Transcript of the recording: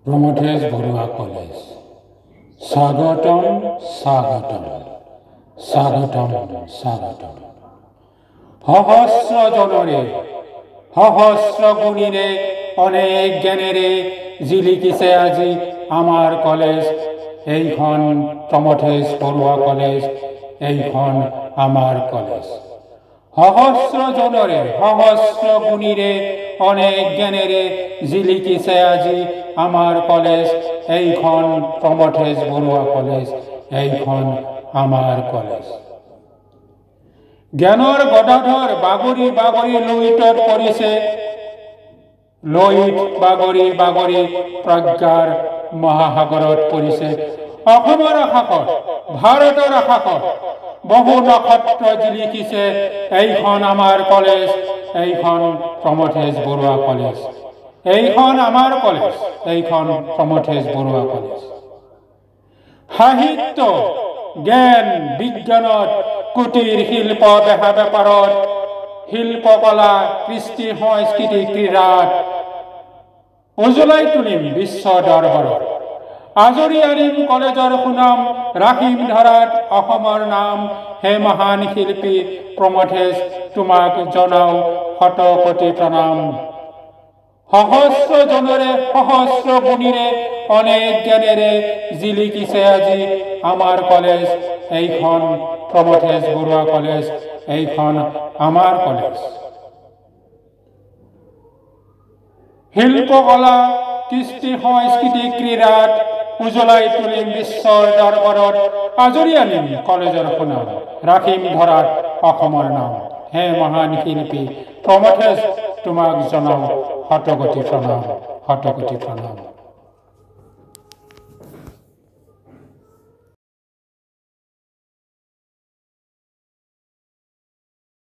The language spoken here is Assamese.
প্রমথেশ বড়ুয়া কলেজ স্বাগতম স্বাগতম স্বাগতম স্বাগতম সহস্র জনরে সহস্র গুণীরে অনেক জ্ঞানেরে জিলিকিছে আজি আমার কলেজ এইখন প্রমথেশ বড়ুয়া কলেজ এইখন আমার কলেজ সহস্র জনরে সহস্র গুণীরে অনেক জ্ঞানেরে জিলিকিছে আজি আমার কলেজ এইখন প্রমথেশ বড়ুয়া কলেজ এইখন আমার কলেজ জ্ঞানৰ গদাধৰ বাগৰি বাগৰি লুইটত পৰিছে লুইট বাগৰি বাগৰি প্ৰজ্ঞাৰ মহাসাগৰত পৰিছে অসমৰ আকাশত ভাৰতৰ আকাশত বহু নক্ষত্ৰ জিলিকিছে এইখন আমাৰ কলেজ এইখন প্ৰমথেশ বড়ুৱা কলেজ এইখন আমাৰ কলেজ এইখন প্ৰমথেশ বড়ুৱা কলেজ সাহিত্য জ্ঞান বিজ্ঞানত কুটিৰ শিল্প বেহা বেপাৰত শিল্পকলা কৃষ্টি সংস্কৃতি ক্ৰীড়াত উজ্বলাই তুলিম বিশ্ব দৰবাৰত আজৰি আনিম কলেজৰ সুনাম ৰাখিম ধৰাত অসমৰ নাম হে মহান শিল্পী প্ৰমথেশ তোমাক জনাও শত কোটি প্ৰণাম সহস্ৰ জনৰে সহস্ৰ গুণীৰে অনেক জ্ঞানেৰে জিলিকিছে আজি আমাৰ কলেজ এইখন প্ৰমথেশ বড়ুৱা কলেজ এইখন আমাৰ কলেজ শিল্পকলা কৃষ্টি সংস্কৃতি ক্ৰীড়াত উজ্বলাই তুলিম বিশ্বৰ দৰবাৰত আজৰি আনিম কলেজৰ সুনাম ৰাখিম ধৰাত অসমৰ নাম হে মহান শিল্পী প্ৰমথেশ তোমাক জনাও শত কোটি প্ৰণাম শত কোটি প্ৰণাম